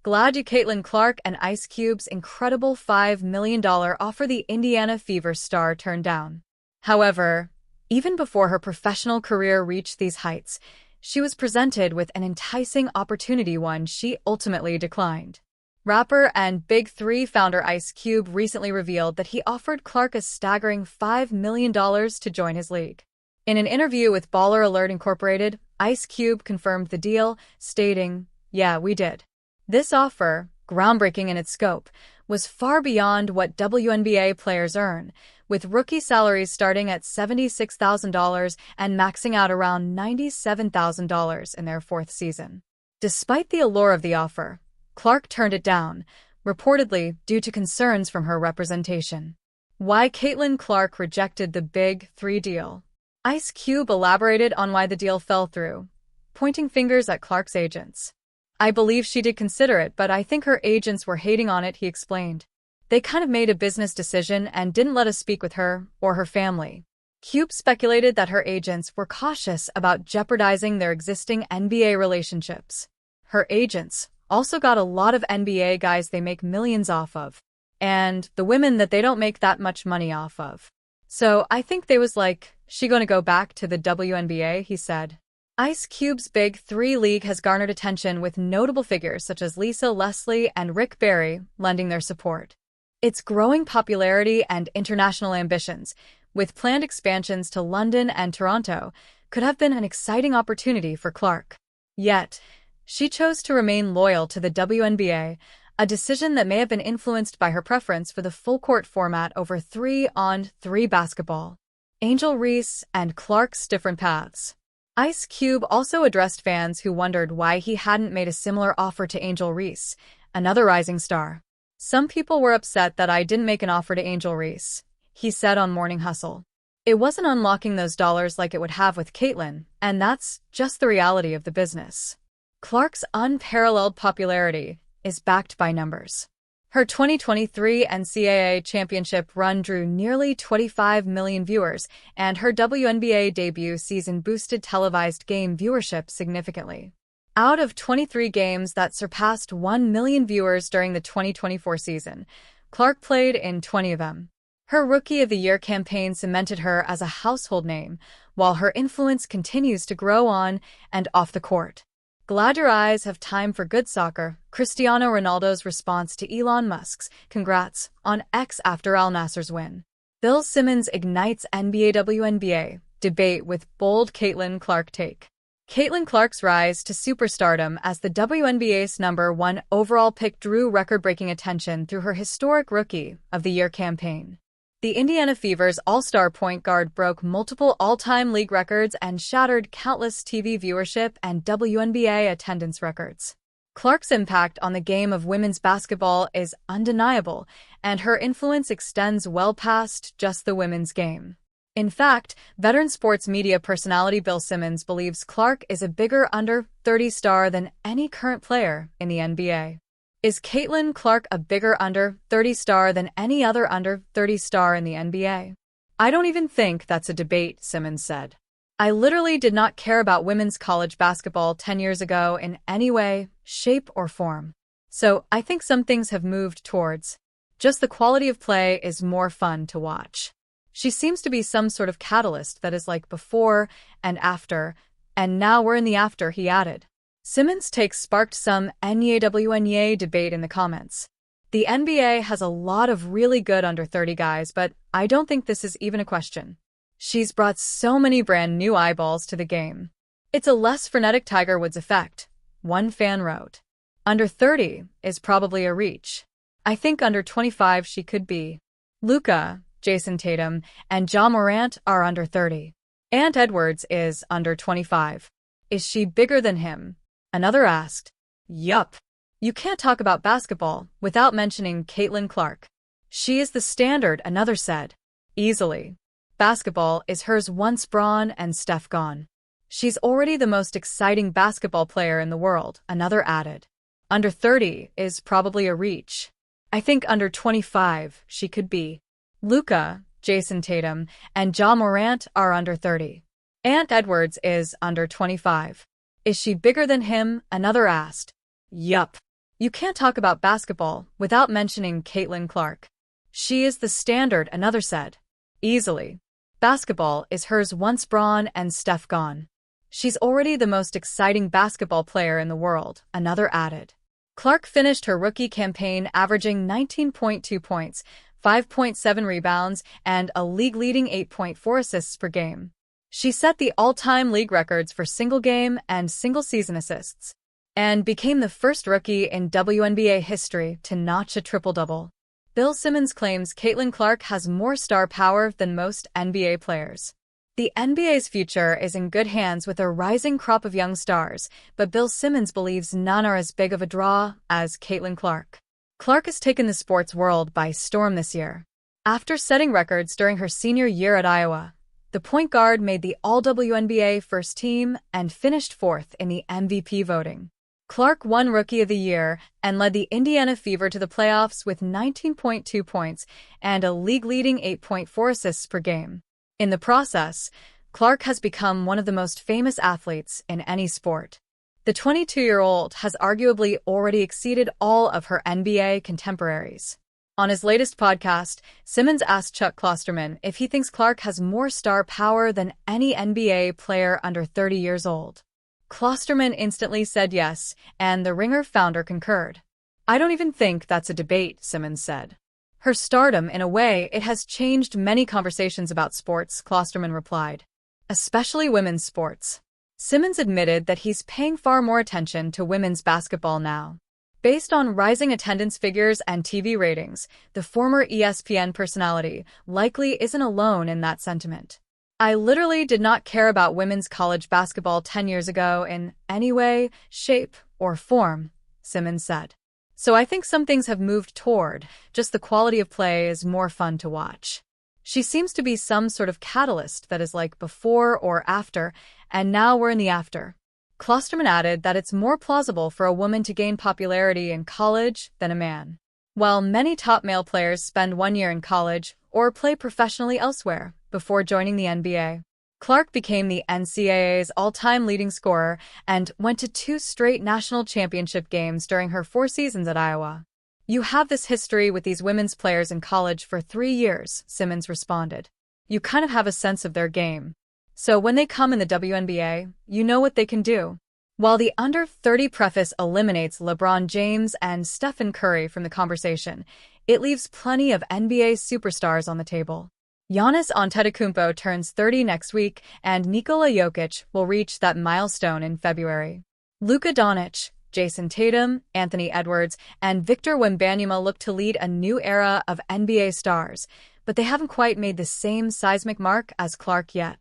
Glad YouCaitlin Clark and Ice Cube's incredible $5 million offer the Indiana Fever star turned down. However, even before her professional career reached these heights, she was presented with an enticing opportunity, one she ultimately declined. Rapper and Big 3 founder Ice Cube recently revealed that he offered Clark a staggering $5 million to join his league. In an interview with Baller Alert Incorporated, Ice Cube confirmed the deal, stating, "Yeah, we did. This offer, groundbreaking in its scope, was far beyond what WNBA players earn, with rookie salaries starting at $76,000 and maxing out around $97,000 in their fourth season." Despite the allure of the offer, Clark turned it down, reportedly due to concerns from her representation. Why Caitlin Clark rejected the Big 3 deal. Ice Cube elaborated on why the deal fell through, pointing fingers at Clark's agents. "I believe she did consider it, but I think her agents were hating on it," he explained. "They kind of made a business decision and didn't let us speak with her or her family." Cube speculated that her agents were cautious about jeopardizing their existing NBA relationships. Her agents also got a lot of NBA guys they make millions off of, and the women that they don't make that much money off of. "So I think they was like, she gonna go back to the WNBA," he said. Ice Cube's Big 3 league has garnered attention, with notable figures such as Lisa Leslie and Rick Barry lending their support. Its growing popularity and international ambitions, with planned expansions to London and Toronto, could have been an exciting opportunity for Clark. Yet, she chose to remain loyal to the WNBA, a decision that may have been influenced by her preference for the full-court format over 3-on-3 basketball. Angel Reese and Clark's different paths. Ice Cube also addressed fans who wondered why he hadn't made a similar offer to Angel Reese, another rising star. "Some people were upset that I didn't make an offer to Angel Reese," he said on Morning Hustle. "It wasn't unlocking those dollars like it would have with Caitlin, and that's just the reality of the business." Clark's unparalleled popularity is backed by numbers. Her 2023 NCAA championship run drew nearly 25 million viewers, and her WNBA debut season boosted televised game viewership significantly. Out of 23 games that surpassed 1 million viewers during the 2024 season, Clark played in 20 of them. Her Rookie of the Year campaign cemented her as a household name, while her influence continues to grow on and off the court. "Glad your eyes have time for good soccer." Cristiano Ronaldo's response to Elon Musk's "congrats" on X after Al Nassr's win. Bill Simmons ignites NBA-WNBA debate with bold Caitlin Clark take. Caitlin Clark's rise to superstardom as the WNBA's #1 overall pick drew record-breaking attention through her historic Rookie of the Year campaign. The Indiana Fever's all-star point guard broke multiple all-time league records and shattered countless TV viewership and WNBA attendance records. Clark's impact on the game of women's basketball is undeniable, and her influence extends well past just the women's game. In fact, veteran sports media personality Bill Simmons believes Clark is a bigger under-30 star than any current player in the NBA. Is Caitlin Clark a bigger under-30 star than any other under-30 star in the NBA? "I don't even think that's a debate," Simmons said. "I literally did not care about women's college basketball 10 years ago in any way, shape, or form. So I think some things have moved towards just the quality of play is more fun to watch. She seems to be some sort of catalyst that is like before and after, and now we're in the after," he added. Simmons' take sparked some NBA-WNBA debate in the comments. "The NBA has a lot of really good under-30 guys, but I don't think this is even a question. She's brought so many brand new eyeballs to the game. It's a less frenetic Tiger Woods effect," one fan wrote. "Under 30 is probably a reach. I think under 25 she could be. Luka, Jason Tatum, and Ja Morant are under 30. Ant Edwards is under 25. Is she bigger than him?" Another asked. "Yup. You can't talk about basketball without mentioning Caitlin Clark. She is the standard," another said. "Easily. Basketball is hers once Braun and Steph gone. She's already the most exciting basketball player in the world," another added. "Under 30 is probably a reach. I think under 25 she could be. Luka, Jason Tatum, and Ja Morant are under 30. Ant Edwards is under 25. Is she bigger than him?" another asked. "Yup. You can't talk about basketball without mentioning Caitlin Clark. She is the standard, another said. Easily. Basketball is hers once Braun and Steph gone. She's already the most exciting basketball player in the world, another added. Clark finished her rookie campaign averaging 19.2 points, 5.7 rebounds, and a league-leading 8.4 assists per game. She set the all-time league records for single-game and single-season assists, and became the first rookie in WNBA history to notch a triple-double. Bill Simmons claims Caitlin Clark has more star power than most NBA players. The NBA's future is in good hands with a rising crop of young stars, but Bill Simmons believes none are as big of a draw as Caitlin Clark. Clark has taken the sports world by storm this year. After setting records during her senior year at Iowa, the point guard made the All-WNBA first team and finished fourth in the MVP voting. Clark won Rookie of the Year and led the Indiana Fever to the playoffs with 19.2 points and a league-leading 8.4 assists per game. In the process, Clark has become one of the most famous athletes in any sport. The 22-year-old has arguably already exceeded all of her NBA contemporaries. On his latest podcast, Simmons asked Chuck Klosterman if he thinks Clark has more star power than any NBA player under 30 years old. Klosterman instantly said yes, and the Ringer founder concurred. "I don't even think that's a debate," Simmons said. "Her stardom, in a way, it has changed many conversations about sports," Klosterman replied. "Especially women's sports." Simmons admitted that he's paying far more attention to women's basketball now. Based on rising attendance figures and TV ratings, the former ESPN personality likely isn't alone in that sentiment. "I literally did not care about women's college basketball 10 years ago in any way, shape, or form," Simmons said. "So I think some things have moved toward just the quality of play is more fun to watch. She seems to be some sort of catalyst that is like before or after, and now we're in the after." Klosterman added that it's more plausible for a woman to gain popularity in college than a man. While many top male players spend 1 year in college or play professionally elsewhere before joining the NBA, Clark became the NCAA's all-time leading scorer and went to 2 straight national championship games during her 4 seasons at Iowa. "You have this history with these women's players in college for 3 years, Simmons responded. "You kind of have a sense of their game. So when they come in the WNBA, you know what they can do." While the Under 30 preface eliminates LeBron James and Stephen Curry from the conversation, it leaves plenty of NBA superstars on the table. Giannis Antetokounmpo turns 30 next week, and Nikola Jokic will reach that milestone in February. Luka Doncic, Jason Tatum, Anthony Edwards, and Victor Wembanyama look to lead a new era of NBA stars, but they haven't quite made the same seismic mark as Clark yet.